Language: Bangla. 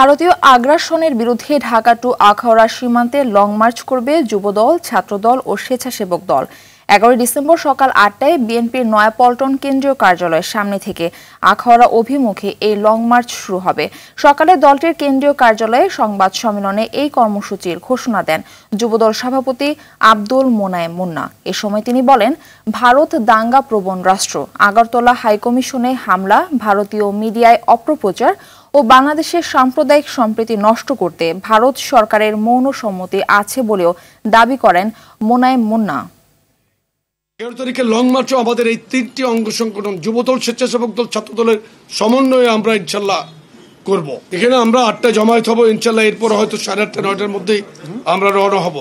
ভারতীয় আগ্রাসনের বিরুদ্ধে ঢাকা টু আখাউড়া সীমান্তে লং মার্চ করবে যুবদল, ছাত্রদল ও স্বেচ্ছাসেবক দল। 11 ডিসেম্বর সকাল 8টায় বিএনপির নয়াপল্টন কেন্দ্রীয় কার্যালয়ের সামনে থেকে আখাউড়া অভিমুখে এই লং মার্চ শুরু হবে। সকালে দলটির কেন্দ্রীয় কার্যালয়ে সংবাদ সম্মেলনে এই কর্মসূচির ঘোষণা দেন যুবদল সভাপতি আব্দুল মোনায়েম মুন্না। এ সময় তিনি বলেন, ভারত দাঙ্গা প্রবণ রাষ্ট্র। আগরতলা হাইকমিশনে হামলা, ভারতীয় মিডিয়ায় অপপ্রচার ও বাংলাদেশের সাম্প্রদায়িক সম্প্রীতি নষ্ট করতে ভারত সরকারের মৌন সম্মতি আছে বলেও দাবি করেন মোনায়েম মুন্না। 11 তারিখে লং মার্চও আমাদের এই 3টি অঙ্গ সংগঠন যুবদল, স্বেচ্ছাসেবক দল, ছাত্রদলের সমন্বয়ে আমরা ইনশাল্লাহ করব। এখানে আমরা 8টায় জমায়েত হব ইনশাল্লাহ। এরপর হয়তো 8:30 9টার মধ্যেই আমরা রওনা হব।